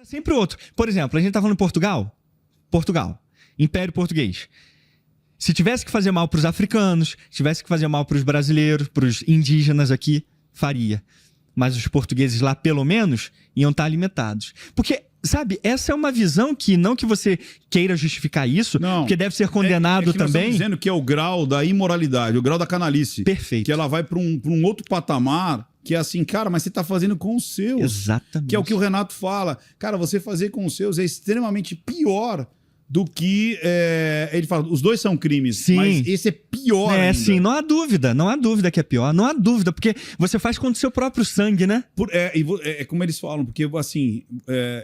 Sempre outro. Por exemplo, a gente tá falando Portugal. Portugal. Império Português. Se tivesse que fazer mal pros africanos, tivesse que fazer mal pros brasileiros, pros indígenas aqui, faria. Mas os portugueses lá, pelo menos, iam estar alimentados. Porque, sabe, essa é uma visão que, não que você queira justificar isso, não, porque deve ser condenado que também. Nós estamos dizendo que é o grau da imoralidade, o grau da canalice. Perfeito. Que ela vai para um outro patamar, que é assim, cara, mas você está fazendo com os seus. Exatamente. Que é o que o Renato fala. Cara, você fazer com os seus é extremamente pior do que... ele fala, os dois são crimes, sim, mas esse é pior ainda. Sim, não há dúvida que é pior, não há dúvida, porque você faz contra o seu próprio sangue, né? É como eles falam, porque assim,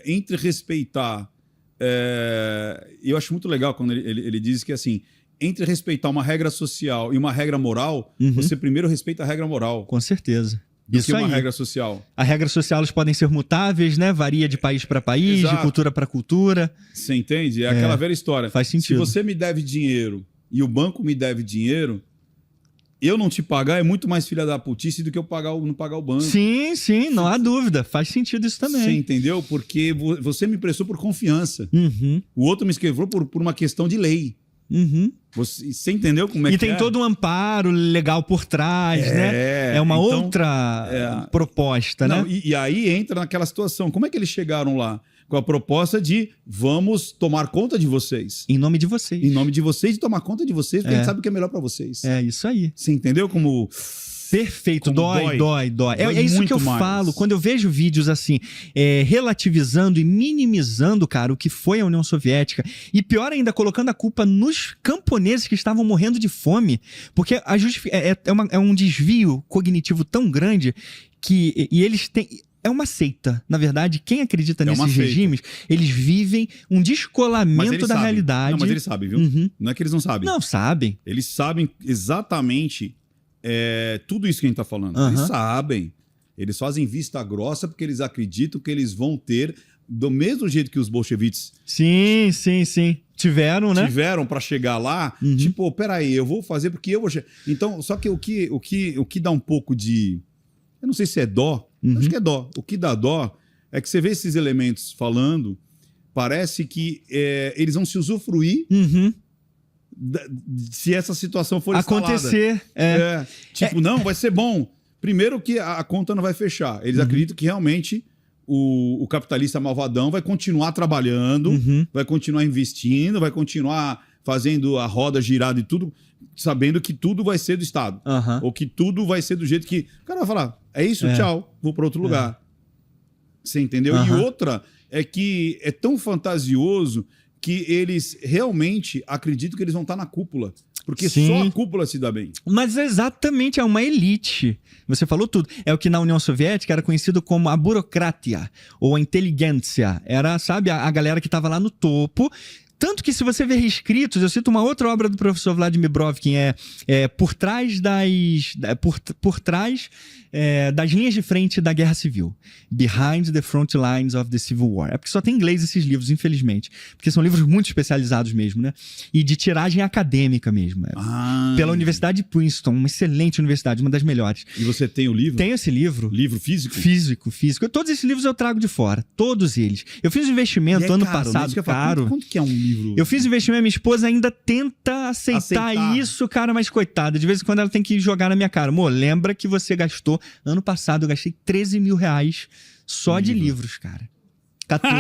entre respeitar... eu acho muito legal quando ele diz que assim, entre respeitar uma regra social e uma regra moral, você primeiro respeita a regra moral. Com certeza. Isso é uma regra social. A regra social, elas podem ser mutáveis, né? Varia de país para país, de cultura para cultura. Você entende? É aquela velha história. Faz sentido. Se você me deve dinheiro e o banco me deve dinheiro, eu não te pagar é muito mais filha da putice do que eu não pagar o banco. Sim, não há dúvida. Faz sentido isso também. Você entendeu? Porque você me prestou por confiança. O outro me escreveu por uma questão de lei. Você entendeu como é que é? E tem todo um amparo legal por trás, né? É uma outra proposta, né? E aí entra naquela situação. Como é que eles chegaram lá? Com a proposta de vamos tomar conta de vocês. Em nome de vocês. Em nome de vocês e tomar conta de vocês, porque a gente sabe o que é melhor para vocês. É isso aí. Você entendeu como... Perfeito, dói. É isso que eu falo. Quando eu vejo vídeos assim, relativizando e minimizando, cara, o que foi a União Soviética, e pior ainda, colocando a culpa nos camponeses que estavam morrendo de fome, porque é um desvio cognitivo tão grande que eles têm... É uma seita. Na verdade, quem acredita nesses regimes, eles vivem um descolamento da realidade. Não, mas eles sabem, viu? Não é que eles não sabem. Não, sabem. Eles sabem exatamente... tudo isso que a gente está falando. Eles sabem. Eles fazem vista grossa porque eles acreditam que eles vão ter, do mesmo jeito que os bolcheviques... Sim. Tiveram, né? Tiveram para chegar lá. Tipo, peraí, eu vou fazer porque eu vou chegar. Então, só que o que dá um pouco de... Eu não sei se é dó. Acho que é dó. O que dá dó é que você vê esses elementos falando, parece que eles vão se usufruir... se essa situação for acontecer. Não, vai ser bom. Primeiro que a conta não vai fechar. Eles acreditam que realmente o capitalista malvadão vai continuar trabalhando, vai continuar investindo, vai continuar fazendo a roda girar e tudo, sabendo que tudo vai ser do Estado. Ou que tudo vai ser do jeito que... O cara vai falar, é isso, tchau, vou para outro lugar. Você entendeu? E outra é que é tão fantasioso que eles realmente acreditam que eles vão estar na cúpula. Porque só a cúpula se dá bem. Mas exatamente, é uma elite. Você falou tudo. É o que na União Soviética era conhecido como a burocratia, ou a inteligência. Era, sabe, a galera que estava lá no topo. Tanto que se você ver reescritos, eu cito uma outra obra do professor Vladimir Brovkin, por trás das linhas de frente da Guerra Civil. Behind the Front Lines of the Civil War. É porque só tem em inglês esses livros, infelizmente. Porque são livros muito especializados mesmo, né? E de tiragem acadêmica mesmo. Pela Universidade de Princeton, uma excelente universidade, uma das melhores. E você tem o livro? Tenho esse livro. Livro físico? Físico. Todos esses livros eu trago de fora. Todos eles. Eu fiz um investimento ano passado, caro. Quanto que é um livro? Eu fiz investimento, minha esposa ainda tenta aceitar isso, cara, mas coitada, de vez em quando ela tem que jogar na minha cara. Amor, lembra que você gastou, ano passado eu gastei 13 mil reais só de livros, cara. 14.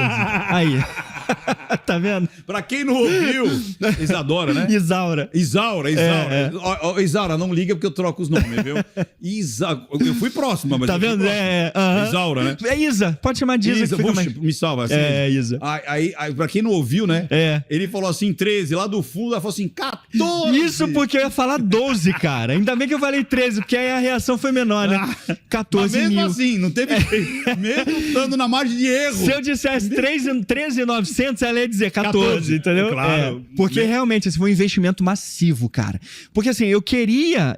Aí. Tá vendo? Pra quem não ouviu, Isadora, né? Isaura. Isaura, não liga porque eu troco os nomes, viu? Eu fui próximo, mas... Tá vendo? Isaura, né? É Isa, pode chamar de Isa. Me salva. Assim, Isa. Aí, pra quem não ouviu, né? Ele falou assim, 13, lá do fundo, ela falou assim, 14! Isso porque eu ia falar 12, cara. Ainda bem que eu falei 13, porque aí a reação foi menor, né? 14 mas mesmo mil. assim, não teve... mesmo estando na margem de erro. Se eu dissesse 13.900, ela ia dizer 14, entendeu? Claro. Porque realmente esse foi um investimento massivo, cara. Porque assim, eu queria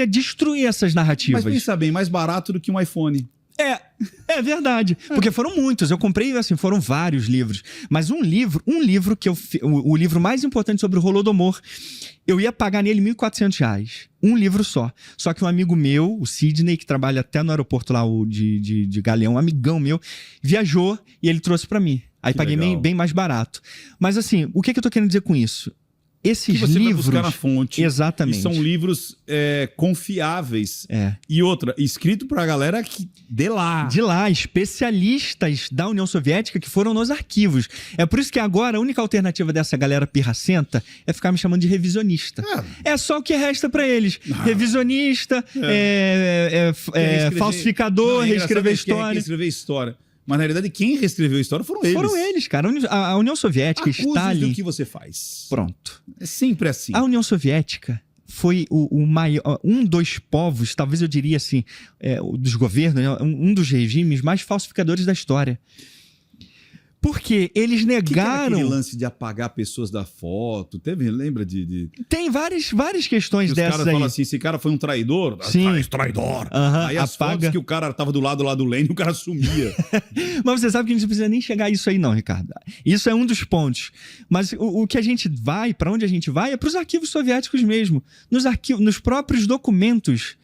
destruir essas narrativas. Mas pensa bem, mais barato do que um iPhone. É verdade. Porque foram muitos. Eu comprei, assim, foram vários livros. Mas um livro que o livro mais importante sobre o Holodomor, eu ia pagar nele R$1.400. Um livro só. Só que um amigo meu, o Sidney, que trabalha até no aeroporto lá de Galeão, um amigão meu, viajou e ele trouxe pra mim. Aí que paguei bem mais barato. Mas assim, o que eu tô querendo dizer com isso? Esses que você livros... vai buscar na fonte. Exatamente. E são livros confiáveis. E outra, escrito pra galera de lá. De lá, especialistas da União Soviética que foram nos arquivos. É por isso que agora a única alternativa dessa galera pirracenta é ficar me chamando de revisionista. É só o que resta pra eles. Revisionista, falsificador, reescrever história. Reescrever história. Mas, na realidade, quem reescreveu a história foram eles. Foram eles, cara. A União Soviética, Stalin... o que você faz. Pronto. É sempre assim. A União Soviética foi o maior, um dos povos, talvez eu diria assim, dos governos, um dos regimes mais falsificadores da história. Porque eles negaram... Que era aquele lance de apagar pessoas da foto? Lembra de... Tem várias questões dessas aí. Os caras falam assim, esse cara foi um traidor? Sim. Traidor. Aí as fotos que o cara tava do lado lá do Lênin, o cara sumia. Mas você sabe que a gente não precisa nem chegar a isso aí não, Ricardo. Isso é um dos pontos. Mas o que a gente vai, para onde a gente vai, é para os arquivos soviéticos mesmo. Nos próprios documentos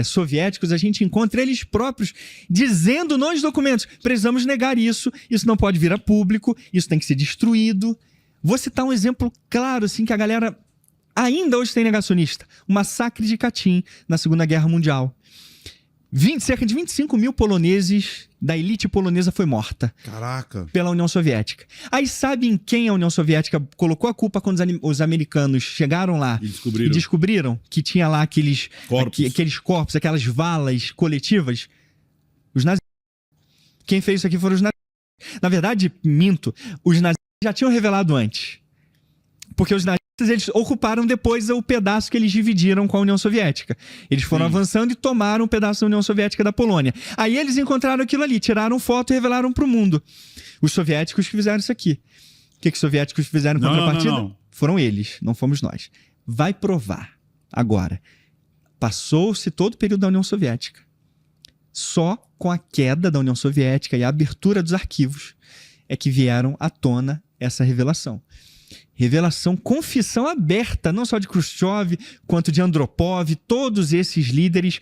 soviéticos, a gente encontra eles próprios dizendo nos documentos, precisamos negar isso não pode vir a público, isso tem que ser destruído. Vou citar um exemplo claro, assim, que a galera ainda hoje tem negacionista. O massacre de Katyn, na Segunda Guerra Mundial. Cerca de 25 mil poloneses da elite polonesa foi morta. Caraca. Pela União Soviética. Aí sabe em quem a União Soviética colocou a culpa quando os americanos chegaram lá e descobriram que tinha lá aqueles corpos, aquelas valas coletivas? Os nazistas. Quem fez isso aqui foram os nazistas. Na verdade, minto, os nazistas já tinham revelado antes. Porque os nazistas, eles ocuparam depois o pedaço que eles dividiram com a União Soviética. Eles foram avançando e tomaram um pedaço da União Soviética da Polônia. Aí eles encontraram aquilo ali, tiraram foto e revelaram para o mundo. Os soviéticos que fizeram isso aqui. O que os soviéticos fizeram em contrapartida? Não. Foram eles, não fomos nós. Vai provar. Agora, passou-se todo o período da União Soviética. Só com a queda da União Soviética e a abertura dos arquivos é que vieram à tona essa revelação. Revelação, confissão aberta, não só de Khrushchev, quanto de Andropov, todos esses líderes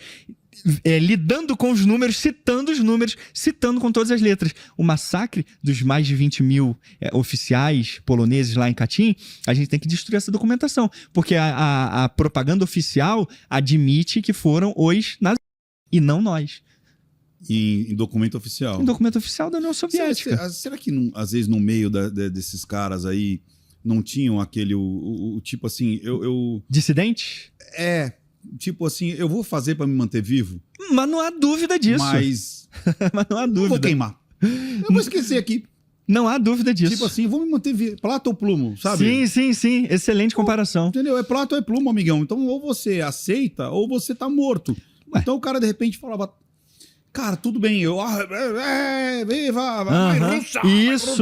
lidando com os números, citando os números, citando com todas as letras. O massacre dos mais de 20 mil oficiais poloneses lá em Katyn, a gente tem que destruir essa documentação, porque a propaganda oficial admite que foram os nazistas e não nós. Em documento oficial. Em documento oficial da União Soviética. Será que às vezes no meio desses caras aí não tinham aquele tipo assim, Dissidente? Tipo assim, eu vou fazer pra me manter vivo? Mas não há dúvida disso. Mas não há dúvida. Eu vou queimar. Eu vou esquecer aqui. Não há dúvida disso. Tipo assim, vou me manter vivo. Plata ou plumo, sabe? Sim. Excelente comparação. Entendeu? É plata ou é plumo, amigão. Então ou você aceita ou você tá morto. Então o cara de repente falava... Cara, tudo bem, vai, Rússia, Isso.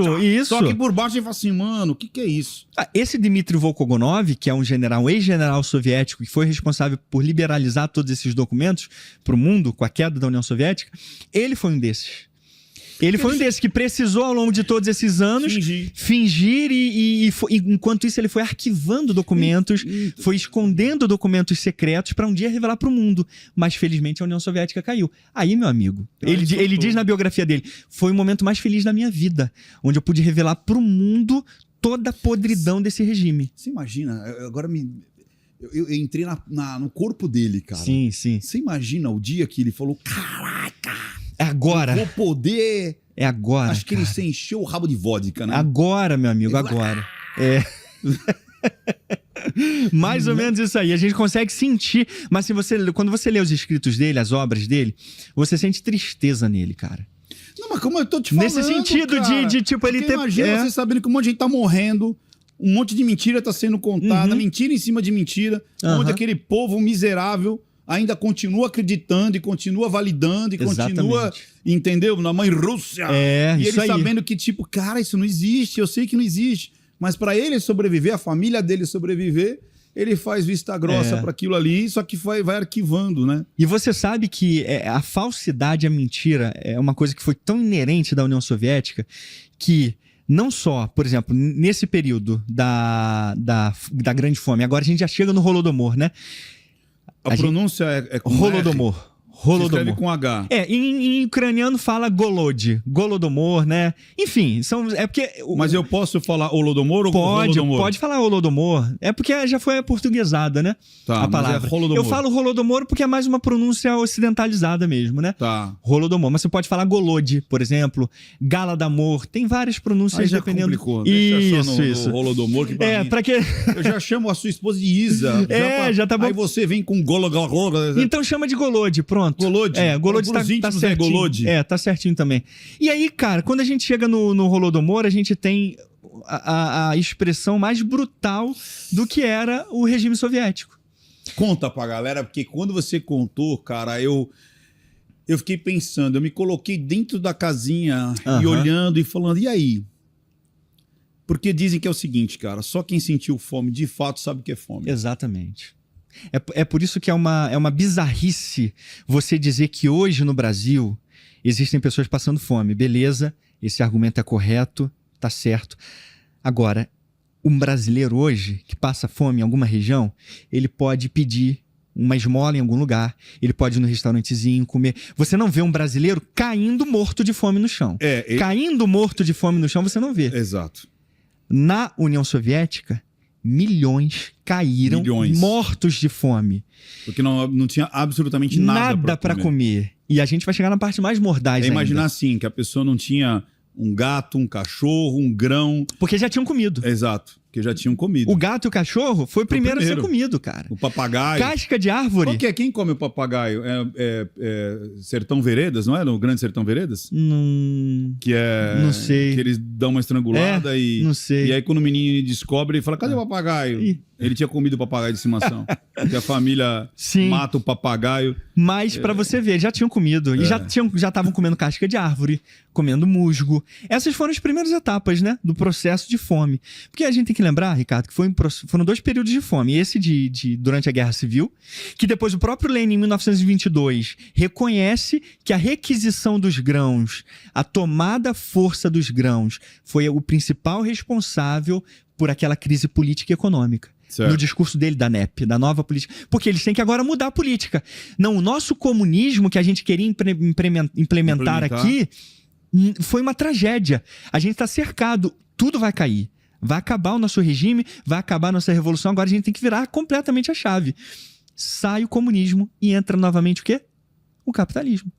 Só que por baixo ele fala assim, mano, o que é isso? Esse Dmitry Volkogonov, que é um ex-general soviético que foi responsável por liberalizar todos esses documentos para o mundo, com a queda da União Soviética, ele foi um desses. Ele foi um desses que precisou, ao longo de todos esses anos, fingir e enquanto isso ele foi arquivando documentos, foi escondendo documentos secretos para um dia revelar para o mundo. Mas, felizmente, a União Soviética caiu. Aí, meu amigo, ele diz na biografia dele, foi o momento mais feliz da minha vida, onde eu pude revelar para o mundo toda a podridão desse regime. Você imagina, agora eu entrei no corpo dele, cara. Sim. Você imagina o dia que ele falou, caraca... É agora. Eu vou poder... É agora, Acho que ele se encheu o rabo de vodka, né? Agora, meu amigo, agora. Mais ou menos isso aí. A gente consegue sentir. Mas quando você lê os escritos dele, as obras dele, você sente tristeza nele, cara. Não, mas como eu tô te falando, nesse sentido, cara, de tipo, ele ter... Imagina você sabendo que um monte de gente tá morrendo, um monte de mentira tá sendo contada, mentira em cima de mentira, onde aquele povo miserável... ainda continua acreditando e continua validando e continua, entendeu? Na mãe Rússia. E ele sabendo que, tipo, cara, isso não existe, eu sei que não existe. Mas para ele sobreviver, a família dele sobreviver, ele faz vista grossa para aquilo ali, só que vai arquivando, né? E você sabe que a falsidade, a mentira, é uma coisa que foi tão inerente da União Soviética que não só, por exemplo, nesse período da Grande Fome, agora a gente já chega no Holodomor, né? A pronúncia é com Holodomor. Holodomor. Se escreve com H. Em ucraniano fala Golodomor, né? Enfim, é porque... Mas eu posso falar Holodomor ou Holodomor? Pode falar Holodomor. É porque já foi aportuguesada, né? Tá, a palavra. Eu falo Holodomor porque é mais uma pronúncia ocidentalizada mesmo, né? Tá. Holodomor. Mas você pode falar Golod, por exemplo. Galadamor. Tem várias pronúncias aí já dependendo... Complicou. Deixa só no Holodomor que pra quê? Eu já chamo a sua esposa de Isa. Já tá bom. Aí você vem com Golod. Então chama de Golod, pronto. Golod? Golod tá certinho. Golod. Tá certinho também. E aí, cara, quando a gente chega no Holodomor, a gente tem a expressão mais brutal do que era o regime soviético. Conta pra galera, porque quando você contou, cara, eu fiquei pensando, eu me coloquei dentro da casinha e olhando e falando, e aí? Porque dizem que é o seguinte, cara, só quem sentiu fome de fato sabe o que é fome. Exatamente. É por isso que é uma bizarrice você dizer que hoje no Brasil existem pessoas passando fome. Beleza, esse argumento é correto, tá certo. Agora, um brasileiro hoje que passa fome em alguma região, ele pode pedir uma esmola em algum lugar, ele pode ir no restaurantezinho comer. Você não vê um brasileiro caindo morto de fome no chão. Caindo morto de fome no chão você não vê. Exato. Na União Soviética, milhões caíram mortos de fome. Porque não tinha absolutamente nada para comer. E a gente vai chegar na parte mais mordaz ainda. Imaginar assim, que a pessoa não tinha um gato, um cachorro, um grão... Porque já tinham comido. Exato, porque já tinham comido. O gato e o cachorro foi o primeiro a ser comido, cara. O papagaio... Casca de árvore. Qual que é? Quem come o papagaio? Sertão Veredas, não é? No Grande Sertão Veredas? Que é... Não sei. Que eles dão uma estrangulada e... Não sei. E aí quando o menino descobre, ele fala, cadê o papagaio? Ele tinha comido o papagaio de estimação. Porque a família mata o papagaio. Mas pra você ver, já tinham comido. E já estavam comendo casca de árvore, comendo musgo. Essas foram as primeiras etapas, né? Do processo de fome. Porque a gente tem que lembrar, Ricardo, que foram 2 períodos de fome. Esse durante a Guerra Civil, que depois o próprio Lenin, em 1922, reconhece que a requisição dos grãos, a tomada à força dos grãos, foi o principal responsável por aquela crise política e econômica. Certo. No discurso dele, da NEP, da nova política. Porque eles têm que agora mudar a política. Não, o nosso comunismo que a gente queria implementar aqui foi uma tragédia. A gente está cercado, tudo vai cair. Vai acabar o nosso regime, vai acabar a nossa revolução, agora a gente tem que virar completamente a chave. Sai o comunismo e entra novamente o quê? O capitalismo.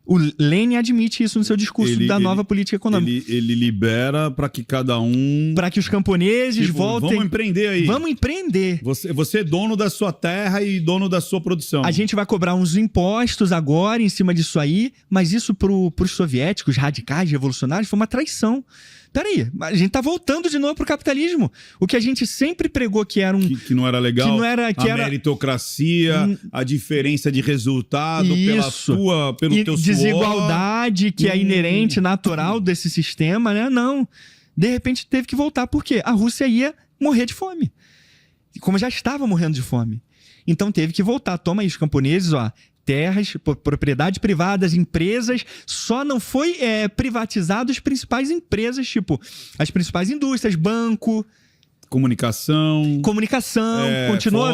O Lenin admite isso no seu discurso da nova política econômica. Ele libera para que cada um... Para que os camponeses voltem... Vamos empreender aí. Vamos empreender. Você é dono da sua terra e dono da sua produção. A gente vai cobrar uns impostos agora em cima disso aí, mas isso para os soviéticos, radicais, revolucionários, foi uma traição. Peraí, a gente tá voltando de novo pro capitalismo. O que a gente sempre pregou que era que não era legal, que não era, que a meritocracia, a diferença de resultado pelo teu suor. Desigualdade que é inerente, natural desse sistema, né? Não. De repente teve que voltar. Por quê? A Rússia ia morrer de fome. Como já estava morrendo de fome. Então teve que voltar. Toma aí os camponeses, ó. Terras, propriedade privadas, empresas, só não foi privatizado as principais empresas, tipo as principais indústrias, banco, comunicação, continuou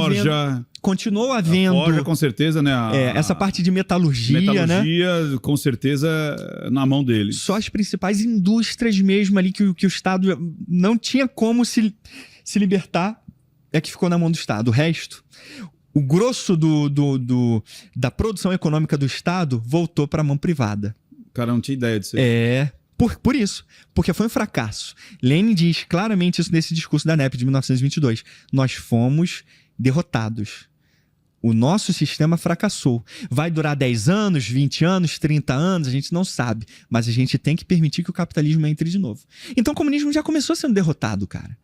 havendo. A forja, com certeza, né? Essa parte de metalurgia, né? Com certeza, na mão deles. Só as principais indústrias mesmo ali que o Estado não tinha como se libertar, é que ficou na mão do Estado. O resto... O grosso da produção econômica do Estado voltou para a mão privada. Cara, não tinha ideia disso aí. Por isso. Porque foi um fracasso. Lenin diz claramente isso nesse discurso da NEP de 1922. Nós fomos derrotados. O nosso sistema fracassou. Vai durar 10 anos, 20 anos, 30 anos, a gente não sabe. Mas a gente tem que permitir que o capitalismo entre de novo. Então o comunismo já começou sendo derrotado, cara.